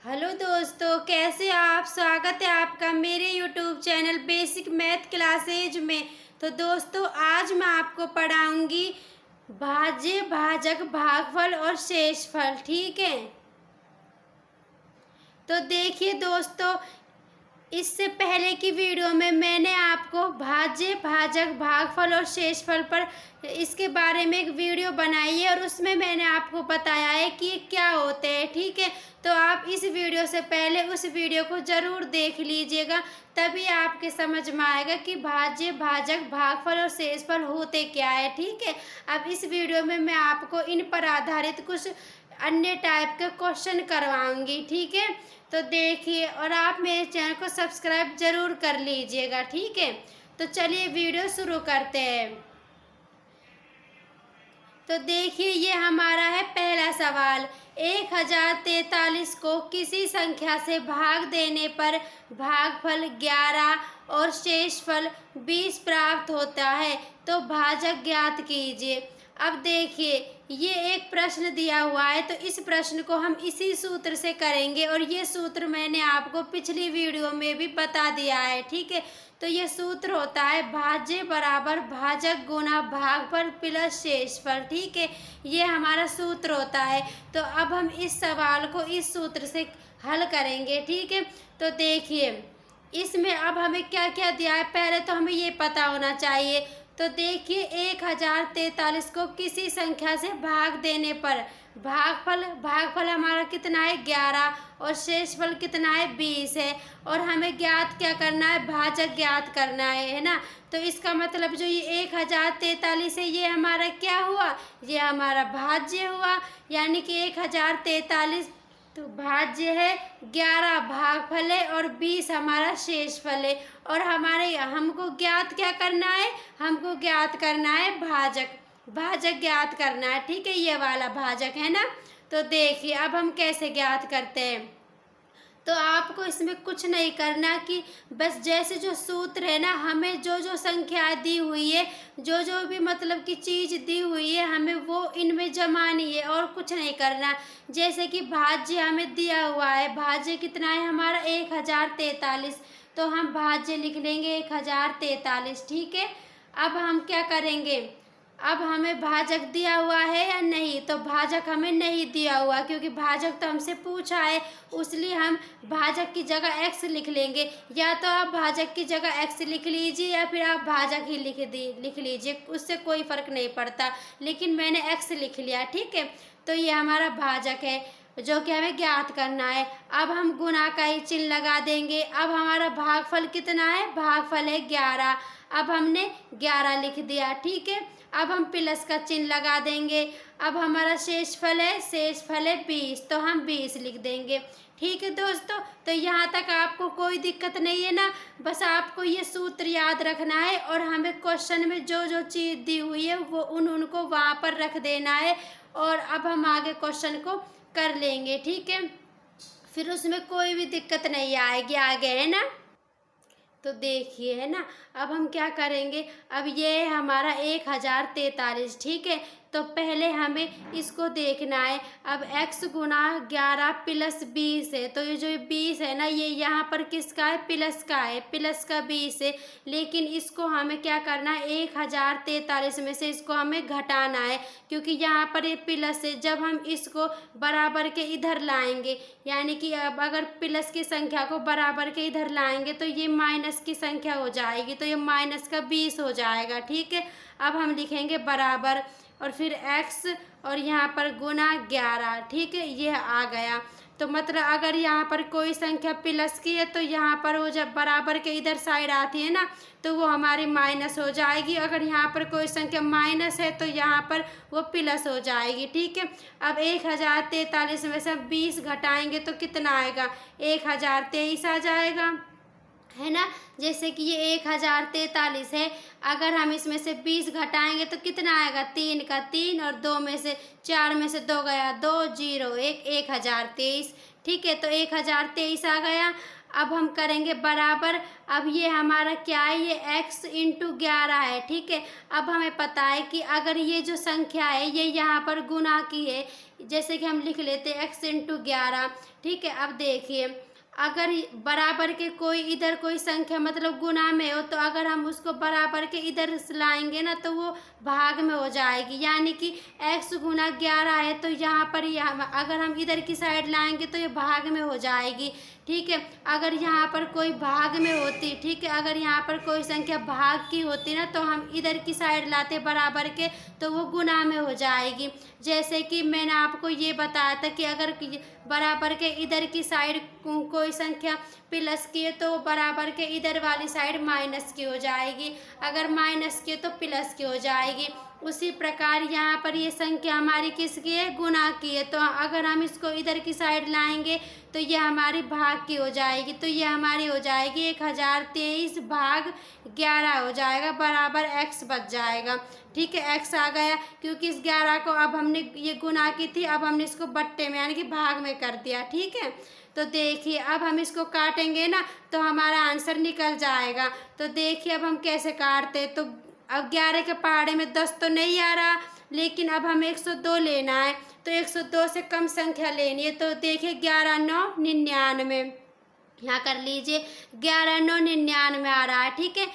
Hello दोस्तों, कैसे आप? स्वागत है आपका मेरे YouTube channel basic math classes में। तो दोस्तों, आज मैं आपको पढ़ाऊंगी भाज्य, भाजक, भागफल और शेषफल। ठीक है, तो देखिए दोस्तों, इससे पहले की वीडियो में मैंने आपको भाज्य, भाजक, भागफल और शेषफल पर इसके बारे में एक वीडियो बनाई है और उसमें मैंने आपको बताया है कि ये क्या होते हैं। ठीक है, तो आप इस वीडियो से पहले उस वीडियो को ज़रूर देख लीजिएगा, तभी आपके समझ में आएगा कि भाज्य, भाजक, भागफल और शेषफल होते क्या है। ठीक है, अब इस वीडियो में मैं आपको इन पर आधारित कुछ अन्य टाइप के क्वेश्चन करवाऊंगी। ठीक है, तो देखिए, और आप मेरे चैनल को सब्सक्राइब जरूर कर लीजिएगा। ठीक है, तो चलिए वीडियो शुरू करते हैं। तो देखिए, ये हमारा है पहला सवाल। 1043 को किसी संख्या से भाग देने पर भागफल 11 और शेषफल 20 प्राप्त होता है, तो भाजक ज्ञात कीजिए। अब देखिए, ये एक प्रश्न दिया हुआ है, तो इस प्रश्न को हम इसी सूत्र से करेंगे और ये सूत्र मैंने आपको पिछली वीडियो में भी बता दिया है। ठीक है, तो ये सूत्र होता है भाज्य बराबर भाजक गुना भागफल प्लस शेषफल। ठीक है, ये हमारा सूत्र होता है। तो अब हम इस सवाल को इस सूत्र से हल करेंगे। ठीक है, तो देखिए, इसमें अब हमें क्या क्या दिया है, पहले तो हमें ये पता होना चाहिए। तो देखिए, 1043 को किसी संख्या से भाग देने पर भागफल हमारा कितना है 11 और शेषफल कितना है 20 है, और हमें ज्ञात क्या करना है, भाजक ज्ञात करना है ना। तो इसका मतलब जो ये 1043 है, ये हमारा क्या हुआ, ये हमारा भाज्य हुआ, यानी कि 1043 तो भाज्य है, 11 भागफल है और 20 हमारा शेषफल है। और हमारे हमको ज्ञात क्या करना है, हमको ज्ञात करना है भाजक ज्ञात करना है। ठीक है, ये वाला भाजक है ना। तो देखिए, अब हम कैसे ज्ञात करते हैं। तो आपको इसमें कुछ नहीं करना कि बस जैसे जो सूत्र है ना, हमें जो जो संख्याएं दी हुई है, जो जो भी मतलब कि चीज़ दी हुई है, हमें वो इनमें जमानी है और कुछ नहीं करना। जैसे कि भाज्य हमें दिया हुआ है, भाज्य कितना है हमारा 1043, तो हम भाज्य लिख लेंगे 1043। ठीक है, अब हम क्या करेंगे, अब हमें भाजक दिया हुआ है या नहीं, तो भाजक हमें नहीं दिया हुआ, क्योंकि भाजक तो हमसे पूछा है, इसलिए हम भाजक की जगह x लिख लेंगे। या तो आप भाजक की जगह x लिख लीजिए या फिर आप भाजक ही लिख लीजिए, उससे कोई फर्क नहीं पड़ता, लेकिन मैंने x लिख लिया। ठीक है, तो ये हमारा भाजक है जो कि हमें ज्ञात करना है। अब हम गुणा का ही चिन्ह लगा देंगे। अब हमारा भागफल कितना है, भागफल है 11, अब हमने 11 लिख दिया। ठीक है, अब हम प्लस का चिन्ह लगा देंगे। अब हमारा शेषफल है 20, तो हम 20 लिख देंगे। ठीक है दोस्तों, तो यहाँ तक आपको कोई दिक्कत नहीं है ना, बस आपको ये सूत्र याद रखना है और हमें क्वेश्चन में जो जो चीज़ दी हुई है वो उनको वहाँ पर रख देना है, और अब हम आगे क्वेश्चन को कर लेंगे। ठीक है, फिर उसमें कोई भी दिक्कत नहीं आएगी आगे, है ना। तो देखिए, है ना, अब हम क्या करेंगे, अब ये हमारा 1043। ठीक है, तो पहले हमें इसको देखना है। अब x गुना 11 प्लस 20 है, तो ये जो 20 है ना, ये यहाँ पर किसका है, प्लस का है, प्लस का 20 है। लेकिन इसको हमें क्या करना है, 1043 में से इसको हमें घटाना है, क्योंकि यहाँ पर ये प्लस है। जब हम इसको बराबर के इधर लाएंगे, यानी कि अब अगर प्लस की संख्या को बराबर के इधर लाएंगे तो ये माइनस की संख्या हो जाएगी, तो ये माइनस का 20 हो जाएगा। ठीक है, अब हम लिखेंगे बराबर और फिर x और यहाँ पर गुना 11। ठीक है, यह आ गया। तो मतलब अगर यहाँ पर कोई संख्या प्लस की है तो यहाँ पर वो जब बराबर के इधर साइड आती है ना, तो वो हमारी माइनस हो जाएगी। अगर यहाँ पर कोई संख्या माइनस है तो यहाँ पर वो प्लस हो जाएगी। ठीक है, अब 1043 में से 20 घटाएंगे तो कितना आएगा, 1023 आ जाएगा, है ना। जैसे कि ये 1043 है, अगर हम इसमें से 20 घटाएंगे तो कितना आएगा, 3 का 3 और 2 में से 4 में से 2 गया, 2 0 1 1023। ठीक है। तो 1023 आ गया। अब हम करेंगे बराबर, अब ये हमारा क्या है, ये x इंटू 11 है, ठीक है। अब हमें पता है कि अगर ये जो संख्या है ये यहाँ पर गुना की है, जैसे कि हम लिख लेते हैं x इंटू 11, ठीक है। अब देखिए, अगर बराबर के कोई इधर कोई संख्या मतलब गुना में हो, तो अगर हम उसको बराबर के इधर लाएंगे ना तो वो भाग में हो जाएगी, यानी कि x गुना 11 है तो यहाँ पर अगर हम इधर की साइड लाएंगे तो ये भाग में हो जाएगी, ठीक है। अगर यहाँ पर कोई भाग में होती, ठीक है, अगर यहाँ पर कोई संख्या भाग की होती ना तो हम इधर की साइड लाते बराबर के तो वो गुना में हो जाएगी। जैसे कि मैंने आपको ये बताया था कि अगर बराबर के इधर की साइड कोई संख्या प्लस की है तो बराबर के इधर वाली साइड माइनस की हो जाएगी, अगर माइनस की है तो प्लस की हो जाएगी। उसी प्रकार यहाँ पर ये संख्या हमारी किसकी है, गुना की है, तो अगर हम इसको इधर की साइड लाएंगे तो ये हमारी भाग की हो जाएगी, तो ये हमारी हो जाएगी 1023 भाग 11 हो जाएगा, बराबर x बच जाएगा, ठीक है। x आ गया क्योंकि इस 11 को अब हमने ये गुना की थी, अब हमने इसको बट्टे में यानी कि भाग में कर दिया, ठीक है। तो देखिए अब हम इसको काटेंगे ना तो हमारा आंसर निकल जाएगा। तो देखिए अब हम कैसे काटते, तो अब 11 के पहाड़े में 10 तो नहीं आ रहा, लेकिन अब हमें 102 लेना है, तो 102 से कम संख्या लेनी है। तो देखिए 11 9 99, यहाँ कर लीजिए 11 9 99 आ रहा है, ठीक है।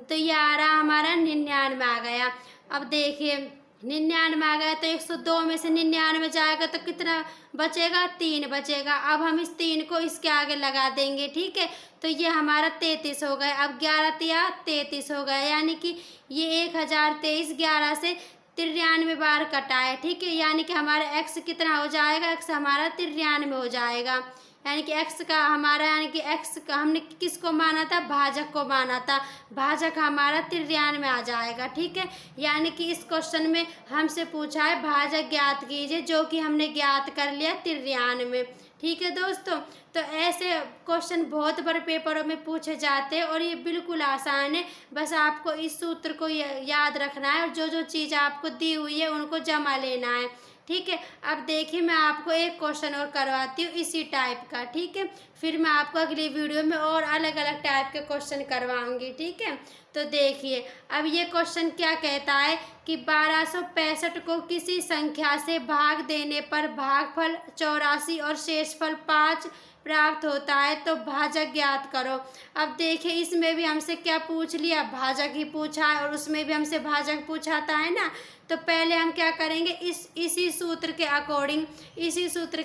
तो ये आ रहा हमारा 99 आ गया। अब देखिए 99 आ गया तो 102 में से 99 जाएगा तो कितना बचेगा, 3 बचेगा। अब हम इस 3 को इसके आगे लगा देंगे, ठीक है। तो ये हमारा 33 हो गया। अब 11 तिया 33 हो गया, यानी कि ये 1023 11 से 93 बार कटा है, ठीक है। यानी कि हमारा x कितना हो जाएगा, x हमारा 93 हो जाएगा, यानी कि x का हमारा, यानी कि x का हमने किसको माना था, भाजक को माना था, भाजक हमारा 93 आ जाएगा, ठीक है। यानी कि इस क्वेश्चन में हमसे पूछा है भाजक ज्ञात कीजिए, जो कि हमने ज्ञात कर लिया 93, ठीक है दोस्तों। तो ऐसे क्वेश्चन बहुत बड़े पेपरों में पूछे जाते हैं और ये बिल्कुल आसान है, बस आपको इस सूत्र को याद रखना है और जो जो चीज़ आपको दी हुई है उनको जमा लेना है, ठीक है। अब देखिए मैं आपको एक क्वेश्चन और करवाती हूँ इसी टाइप का, ठीक है। फिर मैं आपको अगली वीडियो में और अलग अलग टाइप के क्वेश्चन करवाऊंगी, ठीक है। तो देखिए अब ये क्वेश्चन क्या कहता है कि 1265 को किसी संख्या से भाग देने पर भागफल 84 और शेषफल 5 प्राप्त होता है, तो भाजक ज्ञात करो। अब देखिए इसमें भी हमसे क्या पूछ लिया, भाजक ही पूछा है और उसमें भी हमसे भाजक पूछाता है ना। तो पहले हम क्या करेंगे, इसी सूत्र के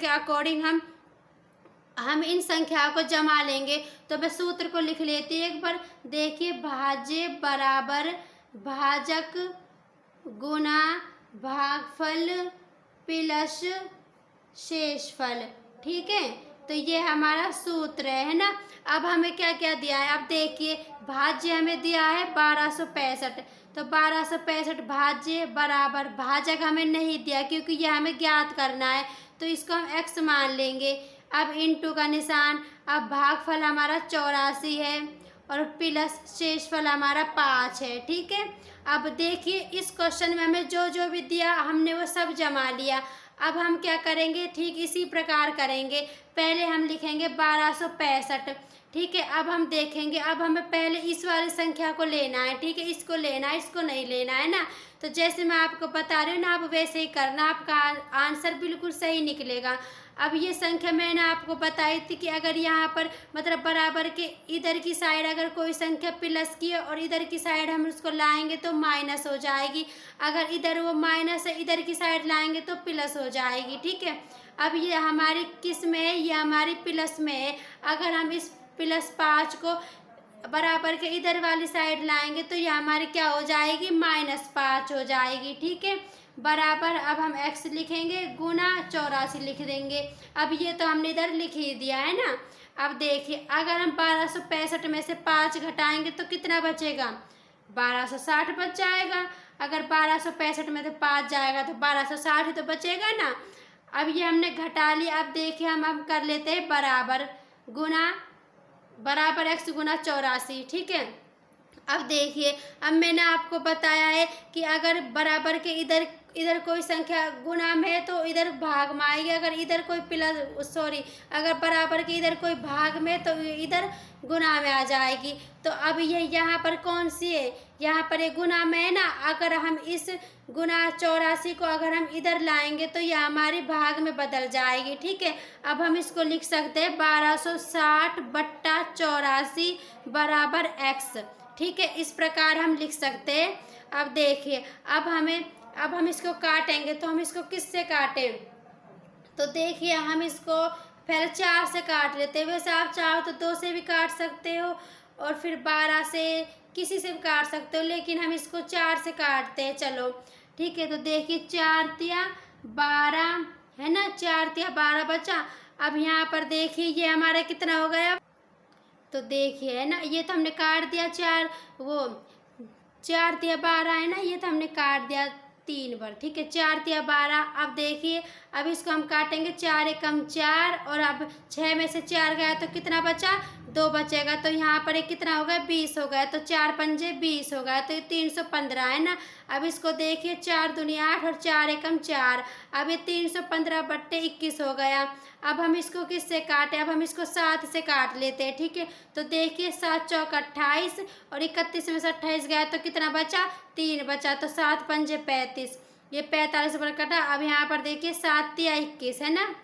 अकॉर्डिंग हम इन संख्याओं को जमा लेंगे। तो मैं सूत्र को लिख लेती हूँ एक बार। देखिए भाज्य बराबर भाजक गुना भागफल प्लस शेषफल, ठीक है। तो ये हमारा सूत्र है ना। अब हमें क्या क्या दिया है, अब देखिए भाज्य हमें दिया है 1265, तो 1265 भाज्य बराबर भाजक हमें नहीं दिया क्योंकि ये हमें ज्ञात करना है, तो इसको हम x मान लेंगे। अब इंटू का निशान, अब भागफल हमारा 84 है और प्लस शेषफल हमारा 5 है, ठीक है। अब देखिए इस क्वेश्चन में हमें जो जो भी दिया हमने वो सब जमा लिया। अब हम क्या करेंगे, ठीक इसी प्रकार करेंगे। पहले हम लिखेंगे 1265, ठीक है। अब हम देखेंगे, अब हमें पहले इस वाली संख्या को लेना है, ठीक है, इसको लेना है, इसको नहीं लेना है ना। तो जैसे मैं आपको बता रही हूँ ना, आप वैसे ही करना, आपका आंसर बिल्कुल सही निकलेगा। अब ये संख्या मैंने आपको बताई थी कि अगर यहाँ पर मतलब बराबर के इधर की साइड अगर कोई संख्या प्लस की है और इधर की साइड हम उसको लाएंगे तो माइनस हो जाएगी, अगर इधर वो माइनस है इधर की साइड लाएंगे तो प्लस हो जाएगी, ठीक है। अब ये हमारी किस में है, ये हमारी प्लस में है। अगर हम इस +5 को बराबर के इधर वाली साइड लाएंगे तो ये हमारी क्या हो जाएगी, -5 हो जाएगी, ठीक है। बराबर अब हम x लिखेंगे गुना 84 लिख देंगे। अब ये तो हमने इधर लिख ही दिया है ना। अब देखिए अगर हम 1265 में से 5 घटाएंगे तो कितना बचेगा, 1260 बच जाएगा। अगर 1265 में से 5 जाएगा तो 1260 तो बचेगा ना। अब ये हमने घटा लिया। अब देखिए हम कर लेते हैं बराबर x गुना 84, ठीक है। अब देखिए, अब मैंने आपको बताया है कि अगर बराबर के इधर इधर कोई संख्या गुणा में है तो इधर भाग में आएगी, अगर इधर कोई प्लस सॉरी अगर बराबर के इधर कोई भाग में तो इधर गुणा में आ जाएगी। तो अब ये यहाँ पर कौन सी है, यहाँ पर ये गुणा में है ना। अगर हम इस गुणा 84 को अगर हम इधर लाएंगे तो यह हमारे भाग में बदल जाएगी। ठीक है, अब हम इसको लिख सकते हैं 1260/84 बराबर x। ठीक है, इस प्रकार हम लिख सकते हैं। अब देखिए, अब हम इसको काटेंगे तो हम इसको किससे काटें, तो देखिए हम इसको पहले 4 से काट लेते हैं। वैसे आप चाहो तो 2 से भी काट सकते हो और फिर 12 से किसी से भी काट सकते हो, लेकिन हम इसको 4 से काटते हैं। चलो ठीक है, तो देखिए 4 तिया 12 है ना, 4 तिया 12 बचा। अब यहाँ पर देखिए ये हमारा कितना हो गया, तो देखिए है ना, ये तो हमने काट दिया 4 तिया 12 है ना, ये तो हमने काट दिया 3 बार। ठीक है, 4 तिया 12। अब देखिए, अब इसको हम काटेंगे 4 एकम 4 और अब 6 में से 4 गया तो कितना बचा, 2 बचेगा। तो यहाँ पर एक कितना हो गया, 20 हो गया। तो 4 पंजे 20 हो गया, तो ये 315 है ना। अब इसको देखिए 4 दूनी 8 और 4 एकम 4। अब ये 315/21 हो गया। अब हम इसको किससे काटें, अब हम इसको 7 से काट लेते हैं। ठीक है, तो देखिए 7 चौक 28 और 31 में से 28 गया तो कितना बचा, 3 बचा। तो 7 पंजे 35, ये 45 पर कटा। अब यहाँ पर देखिए 7 तिया 21 है ना,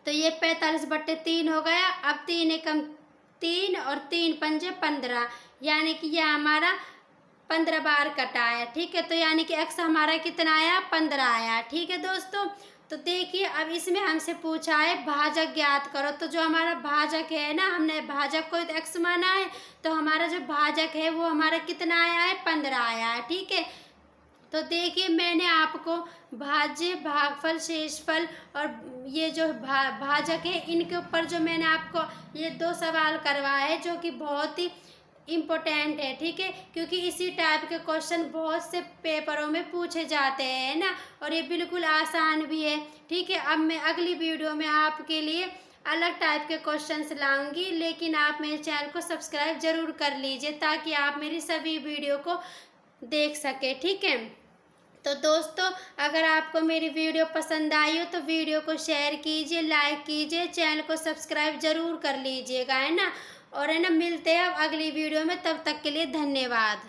तो ये 45/3 हो गया। अब 3 एकम 3 और 3 पंजे 15, यानी कि यह हमारा 15 बार कटा है। ठीक है, तो यानी कि x हमारा कितना आया, 15 आया। ठीक है दोस्तों, तो देखिए अब इसमें हमसे पूछा है भाजक ज्ञात करो। तो जो हमारा भाजक है ना, हमने भाजक को x माना है, तो हमारा जो भाजक है वो हमारा कितना आया है, 15 आया है। ठीक है, तो देखिए मैंने आपको भाज्य, भागफल, शेषफल और ये जो भाजक है इनके ऊपर जो मैंने आपको ये 2 सवाल करवाए हैं जो कि बहुत ही इम्पोर्टेंट है। ठीक है, क्योंकि इसी टाइप के क्वेश्चन बहुत से पेपरों में पूछे जाते हैं ना, और ये बिल्कुल आसान भी है। ठीक है, अब मैं अगली वीडियो में आपके लिए अलग टाइप के क्वेश्चंस लाऊंगी, लेकिन आप मेरे चैनल को सब्सक्राइब जरूर कर लीजिए ताकि आप मेरी सभी वीडियो को देख सके। ठीक है, तो दोस्तों अगर आपको मेरी वीडियो पसंद आई हो तो वीडियो को शेयर कीजिए, लाइक कीजिए, चैनल को सब्सक्राइब जरूर कर लीजिएगा, है ना। और है ना, मिलते हैं अब अगली वीडियो में, तब तक के लिए धन्यवाद।